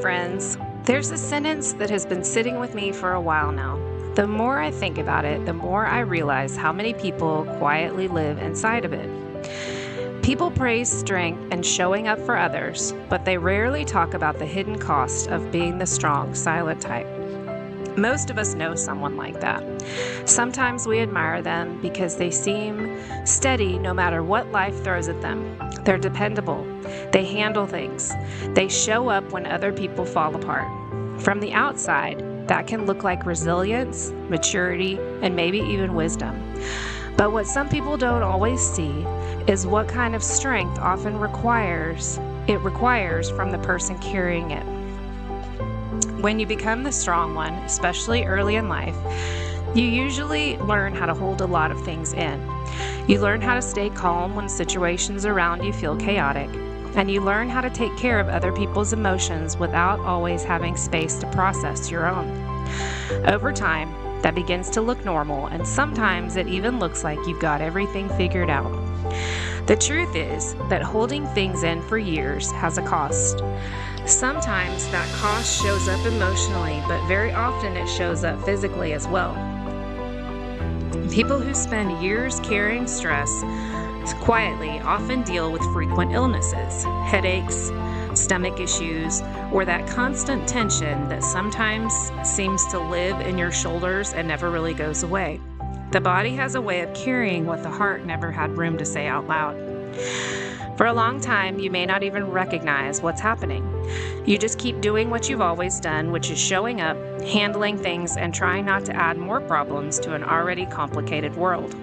friends. There's a sentence that has been sitting with me for a while now. The more I think about it, the more I realize how many people quietly live inside of it. People praise strength and showing up for others, but they rarely talk about the hidden cost of being the strong, silent type. Most of us know someone like that. Sometimes we admire them because they seem steady no matter what life throws at them. They're dependable. They handle things. They show up when other people fall apart. From the outside, that can look like resilience, maturity, and maybe even wisdom. But what some people don't always see is what kind of strength often requires from the person carrying it. When you become the strong one, especially early in life, you usually learn how to hold a lot of things in. You learn how to stay calm when situations around you feel chaotic, and you learn how to take care of other people's emotions without always having space to process your own. Over time, that begins to look normal, and sometimes it even looks like you've got everything figured out. The truth is that holding things in for years has a cost. Sometimes that cost shows up emotionally, but very often it shows up physically as well. People who spend years carrying stress quietly often deal with frequent illnesses, headaches, stomach issues, or that constant tension that sometimes seems to live in your shoulders and never really goes away. The body has a way of carrying what the heart never had room to say out loud. For a long time, you may not even recognize what's happening. You just keep doing what you've always done, which is showing up, handling things, and trying not to add more problems to an already complicated world.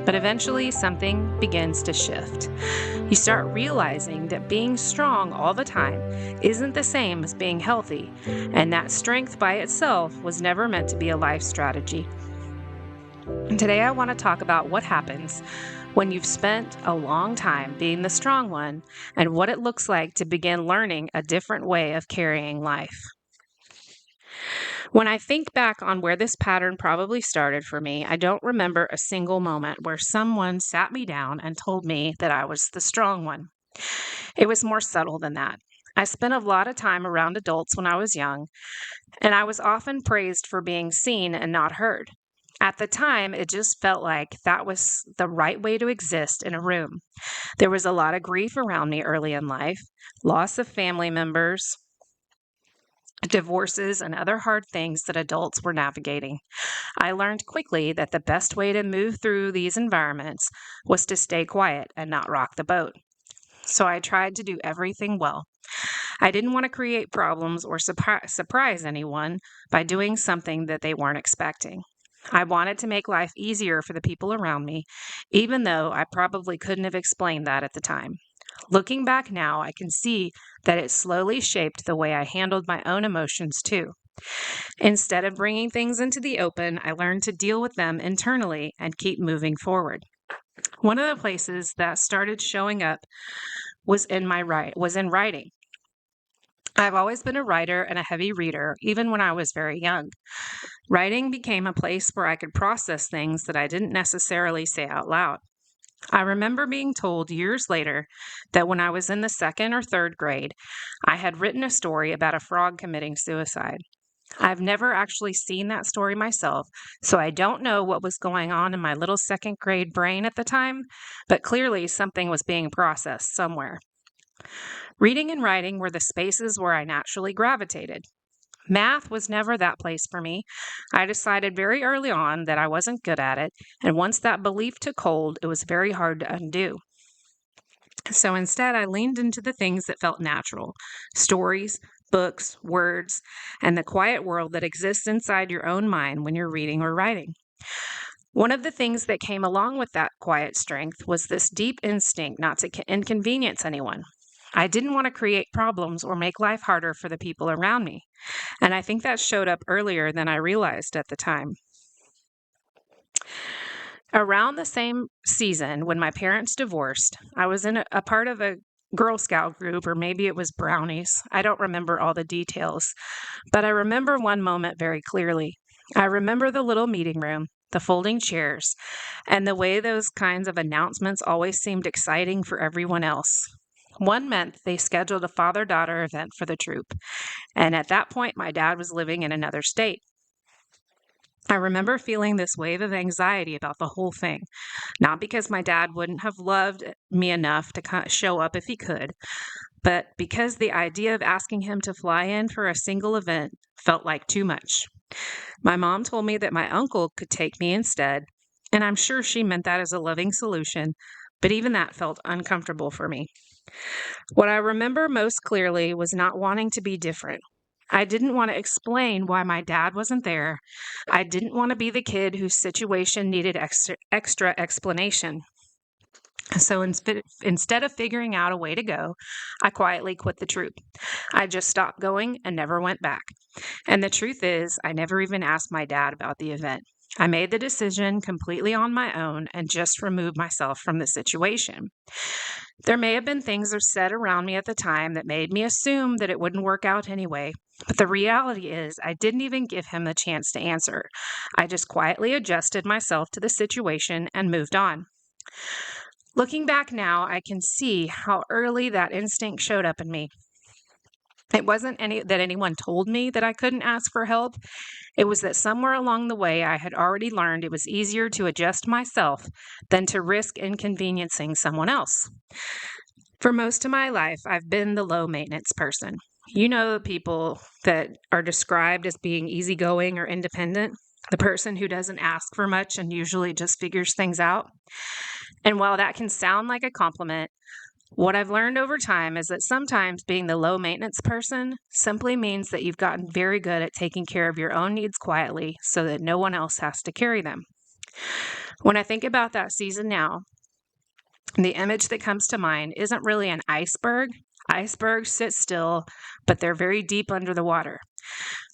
But eventually, something begins to shift. You start realizing that being strong all the time isn't the same as being healthy, and that strength by itself was never meant to be a life strategy. And today, I want to talk about what happens when you've spent a long time being the strong one and what it looks like to begin learning a different way of carrying life. When I think back on where this pattern probably started for me, I don't remember a single moment where someone sat me down and told me that I was the strong one. It was more subtle than that. I spent a lot of time around adults when I was young, and I was often praised for being seen and not heard. At the time, it just felt like that was the right way to exist in a room. There was a lot of grief around me early in life, loss of family members, divorces, and other hard things that adults were navigating. I learned quickly that the best way to move through these environments was to stay quiet and not rock the boat. So I tried to do everything well. I didn't want to create problems or surprise anyone by doing something that they weren't expecting. I wanted to make life easier for the people around me, even though I probably couldn't have explained that at the time. Looking back now, I can see that it slowly shaped the way I handled my own emotions too. Instead of bringing things into the open, I learned to deal with them internally and keep moving forward. One of the places that started showing up was in writing. I've always been a writer and a heavy reader, even when I was very young. Writing became a place where I could process things that I didn't necessarily say out loud. I remember being told years later that when I was in the second or third grade, I had written a story about a frog committing suicide. I've never actually seen that story myself, so I don't know what was going on in my little second grade brain at the time, but clearly something was being processed somewhere. Reading and writing were the spaces where I naturally gravitated. Math was never that place for me. I decided very early on that I wasn't good at it, and once that belief took hold, it was very hard to undo. So instead, I leaned into the things that felt natural: stories, books, words, and the quiet world that exists inside your own mind when you're reading or writing. One of the things that came along with that quiet strength was this deep instinct not to inconvenience anyone. I didn't want to create problems or make life harder for the people around me. And I think that showed up earlier than I realized at the time. Around the same season, when my parents divorced, I was in a part of a Girl Scout group, or maybe it was Brownies. I don't remember all the details, but I remember one moment very clearly. I remember the little meeting room, the folding chairs, and the way those kinds of announcements always seemed exciting for everyone else. One month, they scheduled a father-daughter event for the troop, and at that point, my dad was living in another state. I remember feeling this wave of anxiety about the whole thing, not because my dad wouldn't have loved me enough to show up if he could, but because the idea of asking him to fly in for a single event felt like too much. My mom told me that my uncle could take me instead, and I'm sure she meant that as a loving solution, but even that felt uncomfortable for me. What I remember most clearly was not wanting to be different. I didn't want to explain why my dad wasn't there. I didn't want to be the kid whose situation needed extra explanation. So instead of figuring out a way to go, I quietly quit the troop. I just stopped going and never went back. And the truth is, I never even asked my dad about the event. I made the decision completely on my own and just removed myself from the situation. There may have been things said around me at the time that made me assume that it wouldn't work out anyway, but the reality is I didn't even give him the chance to answer. I just quietly adjusted myself to the situation and moved on. Looking back now, I can see how early that instinct showed up in me. It wasn't that anyone told me that I couldn't ask for help. It was that somewhere along the way, I had already learned it was easier to adjust myself than to risk inconveniencing someone else. For most of my life, I've been the low maintenance person. You know, the people that are described as being easygoing or independent, the person who doesn't ask for much and usually just figures things out. And while that can sound like a compliment, what I've learned over time is that sometimes being the low maintenance person simply means that you've gotten very good at taking care of your own needs quietly so that no one else has to carry them. When I think about that season now, the image that comes to mind isn't really an iceberg. Icebergs sit still, but they're very deep under the water.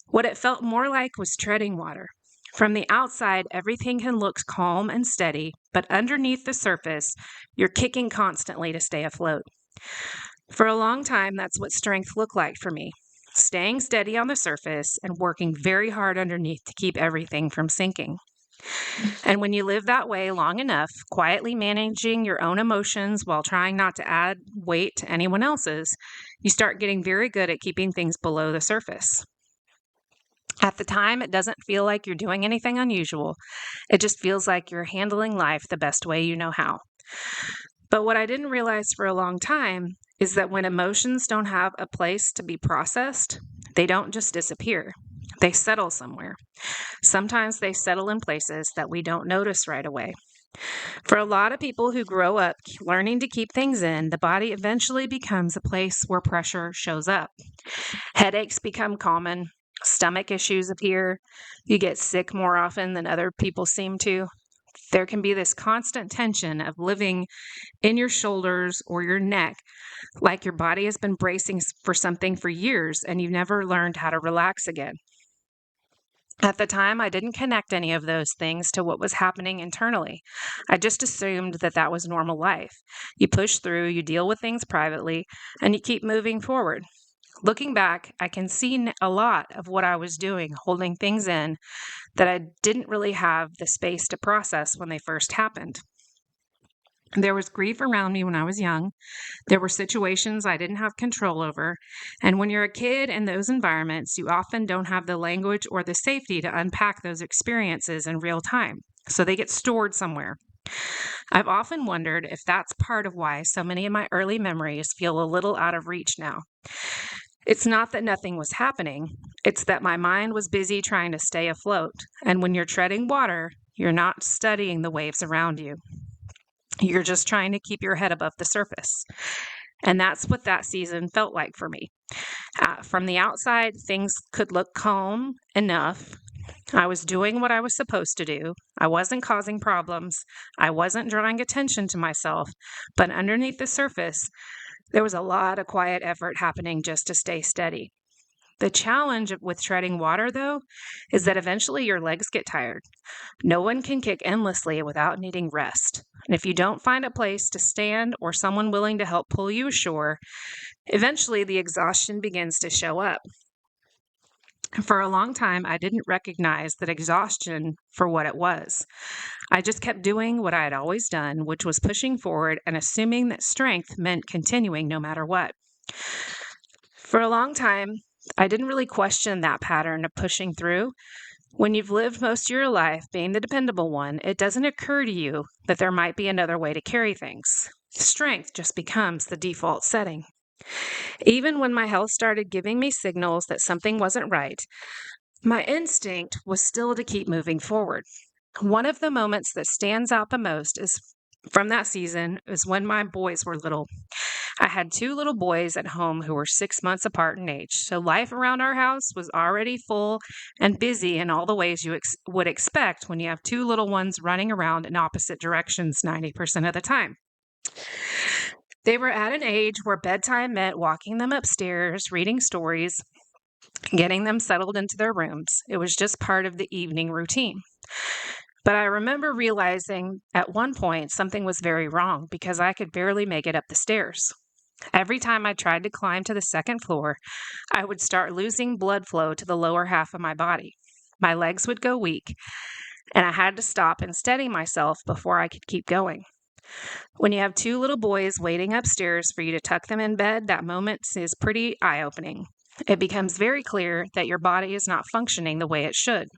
What it felt more like was treading water. From the outside, everything can look calm and steady, but underneath the surface, you're kicking constantly to stay afloat. For a long time, that's what strength looked like for me, staying steady on the surface and working very hard underneath to keep everything from sinking. And when you live that way long enough, quietly managing your own emotions while trying not to add weight to anyone else's, you start getting very good at keeping things below the surface. At the time, it doesn't feel like you're doing anything unusual. It just feels like you're handling life the best way you know how. But what I didn't realize for a long time is that when emotions don't have a place to be processed, they don't just disappear. They settle somewhere. Sometimes they settle in places that we don't notice right away. For a lot of people who grow up learning to keep things in, the body eventually becomes a place where pressure shows up. Headaches become common. Stomach issues appear. You get sick more often than other people seem to. There can be this constant tension of living in your shoulders or your neck, like your body has been bracing for something for years and you've never learned how to relax again. At the time, I didn't connect any of those things to what was happening internally. I just assumed that that was normal life. You push through, you deal with things privately, and you keep moving forward. Looking back, I can see a lot of what I was doing, holding things in that I didn't really have the space to process when they first happened. There was grief around me when I was young. There were situations I didn't have control over. And when you're a kid in those environments, you often don't have the language or the safety to unpack those experiences in real time. So they get stored somewhere. I've often wondered if that's part of why so many of my early memories feel a little out of reach now. It's not that nothing was happening. It's that my mind was busy trying to stay afloat. And when you're treading water, you're not studying the waves around you. You're just trying to keep your head above the surface. And that's what that season felt like for me. From the outside, things could look calm enough. I was doing what I was supposed to do. I wasn't causing problems. I wasn't drawing attention to myself. But underneath the surface, there was a lot of quiet effort happening just to stay steady. The challenge with treading water, though, is that eventually your legs get tired. No one can kick endlessly without needing rest. And if you don't find a place to stand or someone willing to help pull you ashore, eventually the exhaustion begins to show up. For a long time, I didn't recognize that exhaustion for what it was. I just kept doing what I had always done, which was pushing forward and assuming that strength meant continuing no matter what. For a long time, I didn't really question that pattern of pushing through. When you've lived most of your life being the dependable one, it doesn't occur to you that there might be another way to carry things. Strength just becomes the default setting. Even when my health started giving me signals that something wasn't right, my instinct was still to keep moving forward. One of the moments that stands out the most is from that season is when my boys were little. I had 2 little boys at home who were 6 months apart in age, so life around our house was already full and busy in all the ways you would expect when you have 2 little ones running around in opposite directions 90% of the time. They were at an age where bedtime meant walking them upstairs, reading stories, getting them settled into their rooms. It was just part of the evening routine. But I remember realizing at one point something was very wrong because I could barely make it up the stairs. Every time I tried to climb to the second floor, I would start losing blood flow to the lower half of my body. My legs would go weak, and I had to stop and steady myself before I could keep going. When you have 2 little boys waiting upstairs for you to tuck them in bed, that moment is pretty eye-opening. It becomes very clear that your body is not functioning the way it should.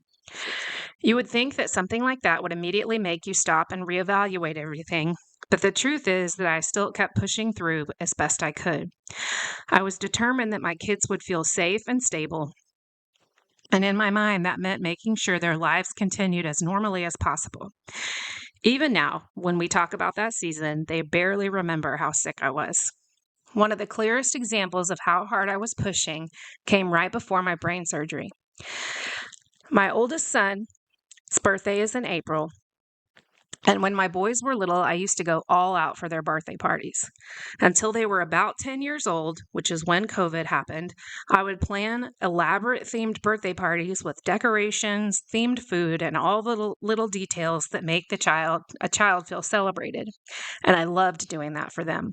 You would think that something like that would immediately make you stop and reevaluate everything, but the truth is that I still kept pushing through as best I could. I was determined that my kids would feel safe and stable, and in my mind, that meant making sure their lives continued as normally as possible. Even now, when we talk about that season, they barely remember how sick I was. One of the clearest examples of how hard I was pushing came right before my brain surgery. My oldest son's birthday is in April, and when my boys were little, I used to go all out for their birthday parties. Until they were about 10 years old, which is when COVID happened, I would plan elaborate themed birthday parties with decorations, themed food, and all the little details that make a child feel celebrated. And I loved doing that for them.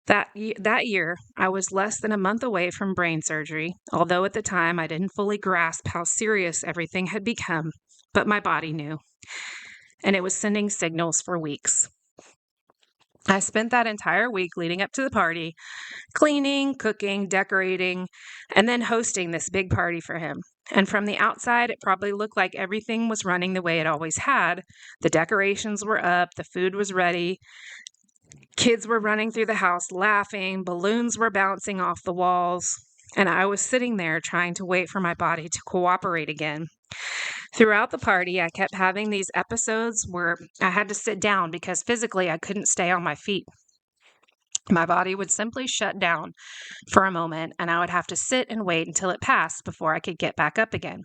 That year, I was less than a month away from brain surgery, although at the time I didn't fully grasp how serious everything had become, but my body knew, and it was sending signals for weeks. I spent that entire week leading up to the party, cleaning, cooking, decorating, and then hosting this big party for him. And from the outside, it probably looked like everything was running the way it always had. The decorations were up, the food was ready, kids were running through the house laughing, balloons were bouncing off the walls, and I was sitting there trying to wait for my body to cooperate again. Throughout the party, I kept having these episodes where I had to sit down because physically I couldn't stay on my feet. My body would simply shut down for a moment, and I would have to sit and wait until it passed before I could get back up again.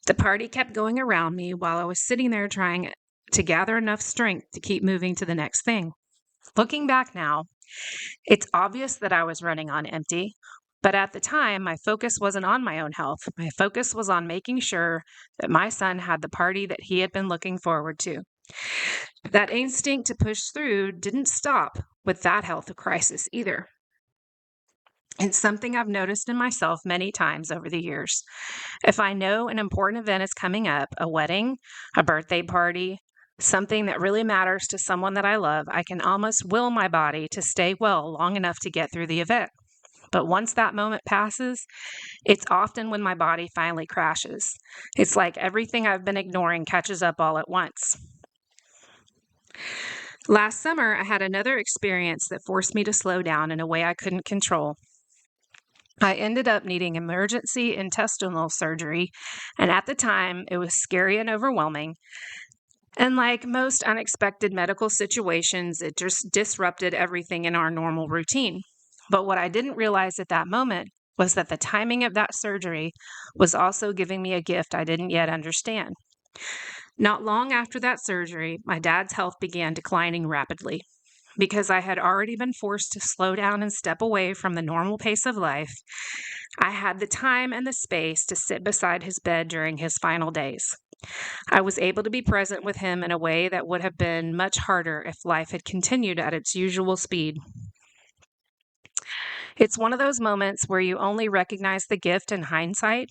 The party kept going around me while I was sitting there trying to gather enough strength to keep moving to the next thing. Looking back now, it's obvious that I was running on empty, but at the time, my focus wasn't on my own health. My focus was on making sure that my son had the party that he had been looking forward to. That instinct to push through didn't stop with that health crisis either. It's something I've noticed in myself many times over the years. If I know an important event is coming up, a wedding, a birthday party, something that really matters to someone that I love, I can almost will my body to stay well long enough to get through the event. But once that moment passes, it's often when my body finally crashes. It's like everything I've been ignoring catches up all at once. Last summer, I had another experience that forced me to slow down in a way I couldn't control. I ended up needing emergency intestinal surgery, and at the time, it was scary and overwhelming. And like most unexpected medical situations, it just disrupted everything in our normal routine. But what I didn't realize at that moment was that the timing of that surgery was also giving me a gift I didn't yet understand. Not long after that surgery, my dad's health began declining rapidly. Because I had already been forced to slow down and step away from the normal pace of life, I had the time and the space to sit beside his bed during his final days. I was able to be present with him in a way that would have been much harder if life had continued at its usual speed. It's one of those moments where you only recognize the gift in hindsight.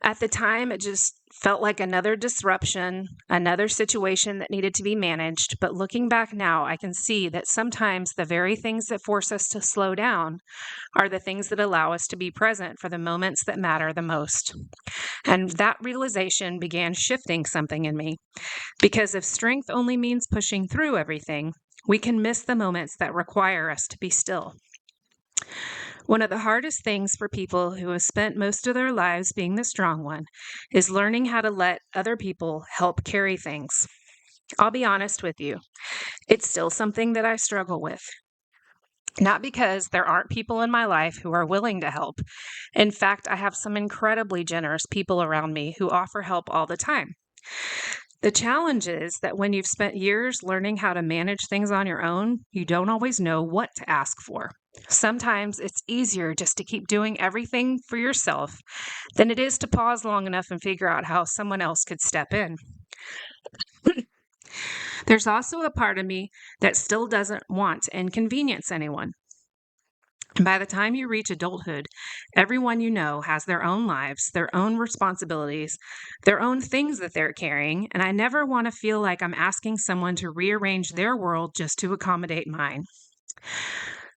At the time, it just felt like another disruption, another situation that needed to be managed. But looking back now, I can see that sometimes the very things that force us to slow down are the things that allow us to be present for the moments that matter the most. And that realization began shifting something in me. Because if strength only means pushing through everything, we can miss the moments that require us to be still. One of the hardest things for people who have spent most of their lives being the strong one is learning how to let other people help carry things. I'll be honest with you, it's still something that I struggle with. Not because there aren't people in my life who are willing to help. In fact, I have some incredibly generous people around me who offer help all the time. The challenge is that when you've spent years learning how to manage things on your own, you don't always know what to ask for. Sometimes it's easier just to keep doing everything for yourself than it is to pause long enough and figure out how someone else could step in. There's also a part of me that still doesn't want to inconvenience anyone. By the time you reach adulthood, everyone you know has their own lives, their own responsibilities, their own things that they're carrying, and I never want to feel like I'm asking someone to rearrange their world just to accommodate mine.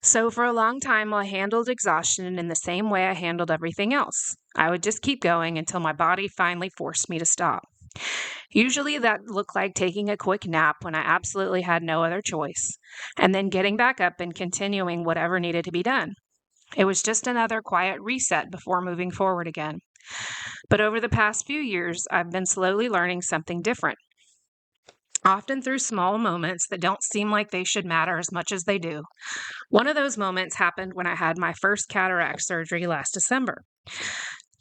So for a long time, I handled exhaustion in the same way I handled everything else. I would just keep going until my body finally forced me to stop. Usually that looked like taking a quick nap when I absolutely had no other choice, and then getting back up and continuing whatever needed to be done. It was just another quiet reset before moving forward again. But over the past few years, I've been slowly learning something different. Often through small moments that don't seem like they should matter as much as they do. One of those moments happened when I had my first cataract surgery last December.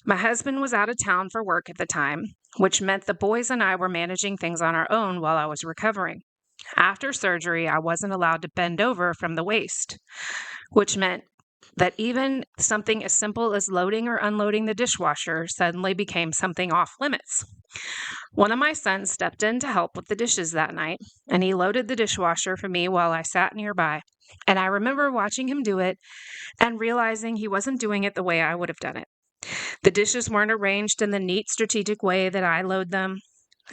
My husband was out of town for work at the time, which meant the boys and I were managing things on our own while I was recovering. After surgery, I wasn't allowed to bend over from the waist, which meant that even something as simple as loading or unloading the dishwasher suddenly became something off limits. One of my sons stepped in to help with the dishes that night, and he loaded the dishwasher for me while I sat nearby. And I remember watching him do it and realizing he wasn't doing it the way I would have done it. The dishes weren't arranged in the neat, strategic way that I load them.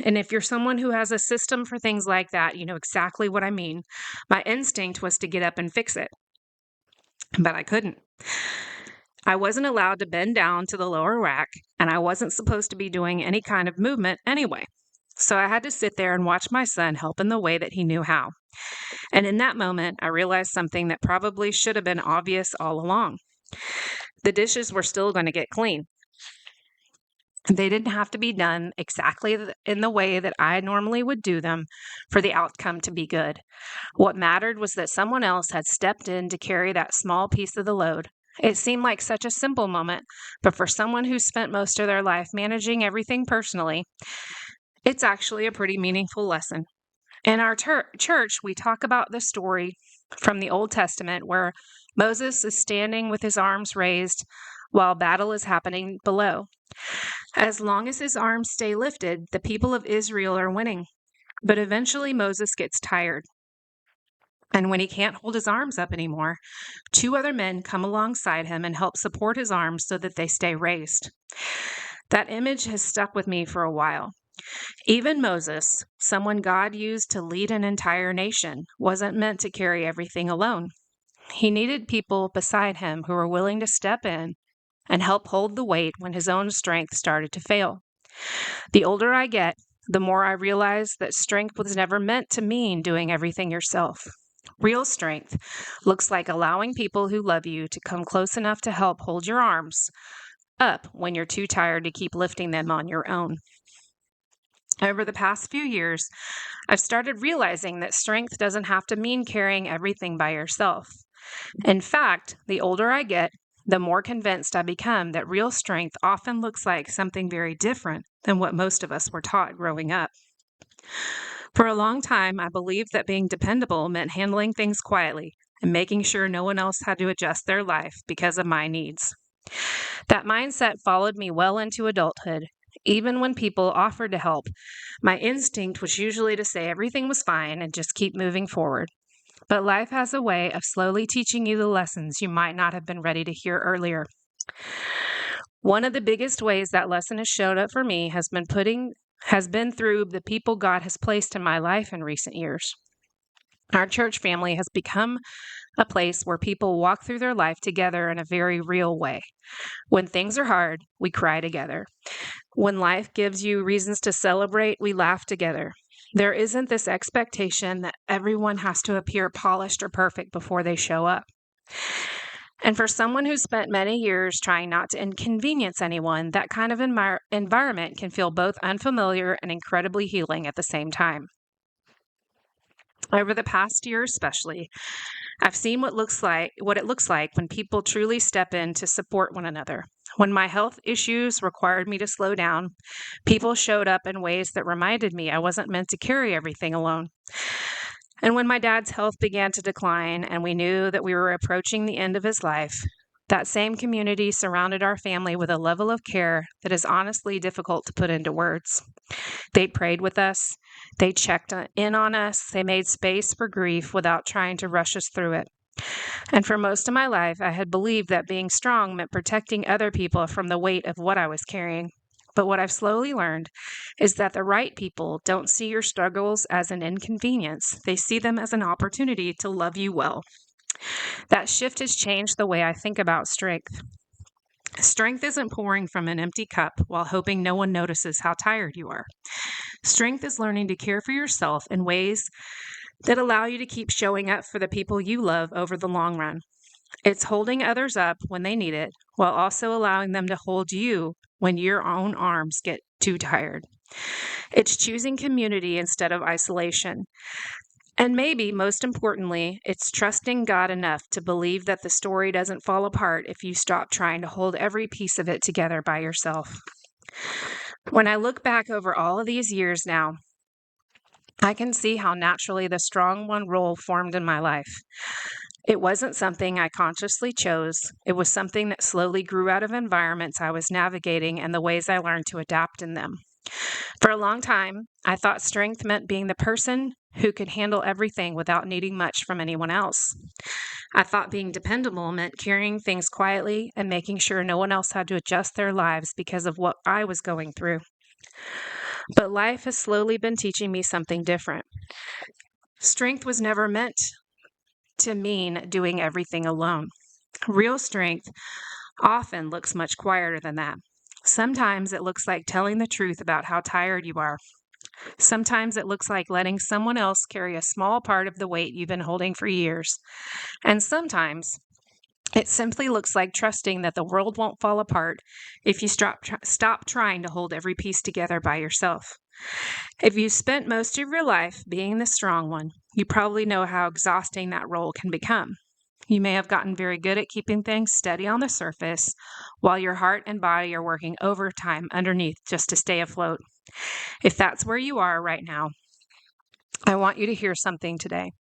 And if you're someone who has a system for things like that, you know exactly what I mean. My instinct was to get up and fix it, but I couldn't. I wasn't allowed to bend down to the lower rack, and I wasn't supposed to be doing any kind of movement anyway. So I had to sit there and watch my son help in the way that he knew how. And in that moment, I realized something that probably should have been obvious all along. The dishes were still going to get clean. They didn't have to be done exactly in the way that I normally would do them for the outcome to be good. What mattered was that someone else had stepped in to carry that small piece of the load. It seemed like such a simple moment, but for someone who spent most of their life managing everything personally, it's actually a pretty meaningful lesson. In our church, we talk about the story from the Old Testament where Moses is standing with his arms raised while battle is happening below. As long as his arms stay lifted, the people of Israel are winning. But eventually Moses gets tired. And when he can't hold his arms up anymore, two other men come alongside him and help support his arms so that they stay raised. That image has stuck with me for a while. Even Moses, someone God used to lead an entire nation, wasn't meant to carry everything alone. He needed people beside him who were willing to step in and help hold the weight when his own strength started to fail. The older I get, the more I realize that strength was never meant to mean doing everything yourself. Real strength looks like allowing people who love you to come close enough to help hold your arms up when you're too tired to keep lifting them on your own. Over the past few years, I've started realizing that strength doesn't have to mean carrying everything by yourself. In fact, the older I get, the more convinced I become that real strength often looks like something very different than what most of us were taught growing up. For a long time, I believed that being dependable meant handling things quietly and making sure no one else had to adjust their life because of my needs. That mindset followed me well into adulthood. Even when people offered to help, my instinct was usually to say everything was fine and just keep moving forward. But life has a way of slowly teaching you the lessons you might not have been ready to hear earlier. One of the biggest ways that lesson has showed up for me has been through the people God has placed in my life in recent years. Our church family has become a place where people walk through their life together in a very real way. When things are hard, we cry together. When life gives you reasons to celebrate, we laugh together. There isn't this expectation that everyone has to appear polished or perfect before they show up. And for someone who's spent many years trying not to inconvenience anyone, that kind of environment can feel both unfamiliar and incredibly healing at the same time. Over the past year especially, I've seen what it looks like when people truly step in to support one another. When my health issues required me to slow down, people showed up in ways that reminded me I wasn't meant to carry everything alone. And when my dad's health began to decline and we knew that we were approaching the end of his life, that same community surrounded our family with a level of care that is honestly difficult to put into words. They prayed with us, they checked in on us, they made space for grief without trying to rush us through it. And for most of my life, I had believed that being strong meant protecting other people from the weight of what I was carrying. But what I've slowly learned is that the right people don't see your struggles as an inconvenience. They see them as an opportunity to love you well. That shift has changed the way I think about strength. Strength isn't pouring from an empty cup while hoping no one notices how tired you are. Strength is learning to care for yourself in ways that allow you to keep showing up for the people you love over the long run. It's holding others up when they need it, while also allowing them to hold you when your own arms get too tired. It's choosing community instead of isolation. And maybe most importantly, it's trusting God enough to believe that the story doesn't fall apart if you stop trying to hold every piece of it together by yourself. When I look back over all of these years now, I can see how naturally the strong one role formed in my life. It wasn't something I consciously chose. It was something that slowly grew out of environments I was navigating and the ways I learned to adapt in them. For a long time, I thought strength meant being the person who could handle everything without needing much from anyone else. I thought being dependable meant carrying things quietly and making sure no one else had to adjust their lives because of what I was going through. But life has slowly been teaching me something different. Strength was never meant to mean doing everything alone. Real strength often looks much quieter than that. Sometimes it looks like telling the truth about how tired you are. Sometimes it looks like letting someone else carry a small part of the weight you've been holding for years. And sometimes it simply looks like trusting that the world won't fall apart if you stop trying to hold every piece together by yourself. If you spent most of your life being the strong one, you probably know how exhausting that role can become. You may have gotten very good at keeping things steady on the surface while your heart and body are working overtime underneath just to stay afloat. If that's where you are right now, I want you to hear something today.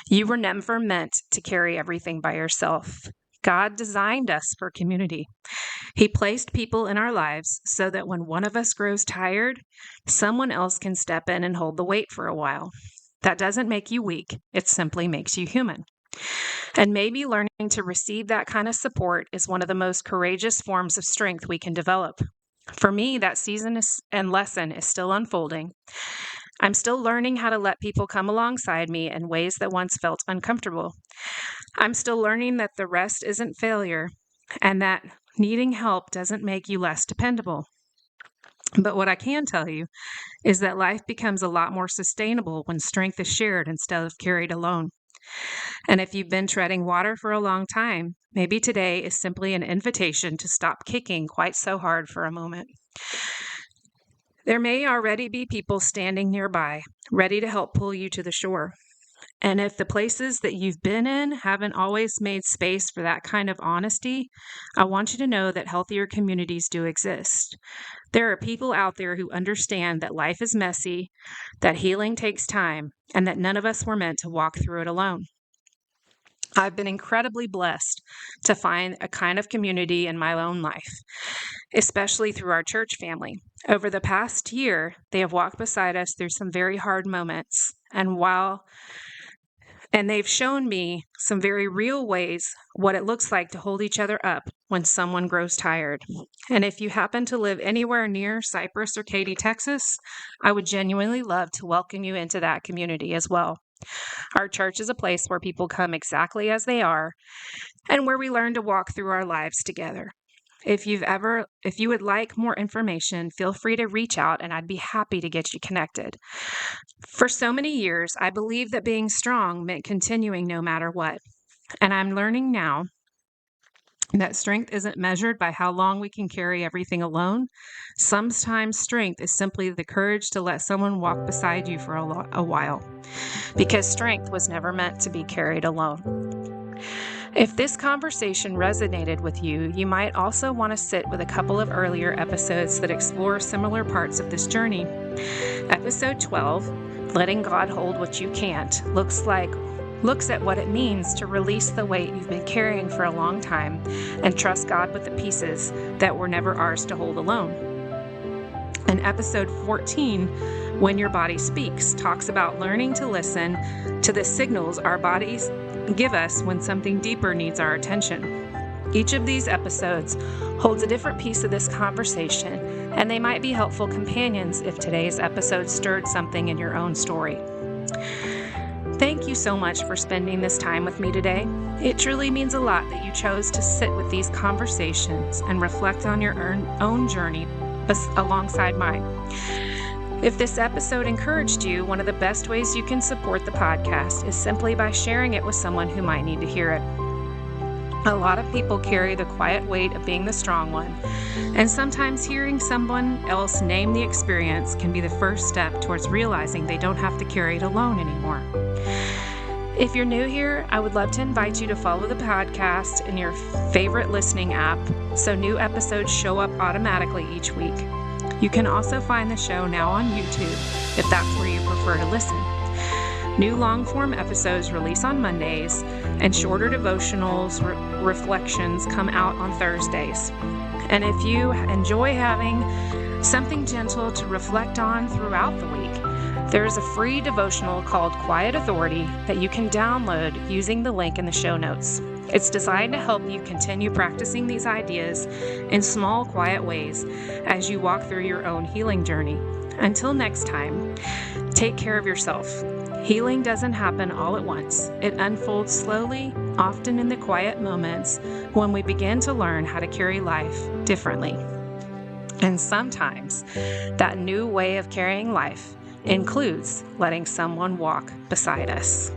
You were never meant to carry everything by yourself. God designed us for community. He placed people in our lives so that when one of us grows tired, someone else can step in and hold the weight for a while. That doesn't make you weak. It simply makes you human. And maybe learning to receive that kind of support is one of the most courageous forms of strength we can develop. For me, that season and lesson is still unfolding. I'm still learning how to let people come alongside me in ways that once felt uncomfortable. I'm still learning that the rest isn't failure and that needing help doesn't make you less dependable. But what I can tell you is that life becomes a lot more sustainable when strength is shared instead of carried alone. And if you've been treading water for a long time, maybe today is simply an invitation to stop kicking quite so hard for a moment. There may already be people standing nearby, ready to help pull you to the shore. And if the places that you've been in haven't always made space for that kind of honesty, I want you to know that healthier communities do exist. There are people out there who understand that life is messy, that healing takes time, and that none of us were meant to walk through it alone. I've been incredibly blessed to find a kind of community in my own life, especially through our church family. Over the past year, they have walked beside us through some very hard moments. And while And they've shown me some very real ways what it looks like to hold each other up when someone grows tired. And if you happen to live anywhere near Cypress or Katy, Texas, I would genuinely love to welcome you into that community as well. Our church is a place where people come exactly as they are and where we learn to walk through our lives together. If you would like more information, feel free to reach out and I'd be happy to get you connected. For so many years, I believed that being strong meant continuing no matter what. And I'm learning now that strength isn't measured by how long we can carry everything alone. Sometimes strength is simply the courage to let someone walk beside you for a while, because strength was never meant to be carried alone. If this conversation resonated with you, you might also want to sit with a couple of earlier episodes that explore similar parts of this journey. Episode 12, Letting God Hold What You Can't, looks at what it means to release the weight you've been carrying for a long time and trust God with the pieces that were never ours to hold alone. And episode 14, When Your Body Speaks, talks about learning to listen to the signals our bodies give us when something deeper needs our attention. Each of these episodes holds a different piece of this conversation, and they might be helpful companions if today's episode stirred something in your own story. Thank you so much for spending this time with me today. It truly means a lot that you chose to sit with these conversations and reflect on your own journey alongside mine. If this episode encouraged you, one of the best ways you can support the podcast is simply by sharing it with someone who might need to hear it. A lot of people carry the quiet weight of being the strong one, and sometimes hearing someone else name the experience can be the first step towards realizing they don't have to carry it alone anymore. If you're new here, I would love to invite you to follow the podcast in your favorite listening app so new episodes show up automatically each week. You can also find the show now on YouTube if that's where you prefer to listen. New long-form episodes release on Mondays, and shorter devotionals reflections come out on Thursdays. And if you enjoy having something gentle to reflect on throughout the week, there is a free devotional called Quiet Authority that you can download using the link in the show notes. It's designed to help you continue practicing these ideas in small, quiet ways as you walk through your own healing journey. Until next time, take care of yourself. Healing doesn't happen all at once. It unfolds slowly, often in the quiet moments when we begin to learn how to carry life differently. And sometimes that new way of carrying life includes letting someone walk beside us.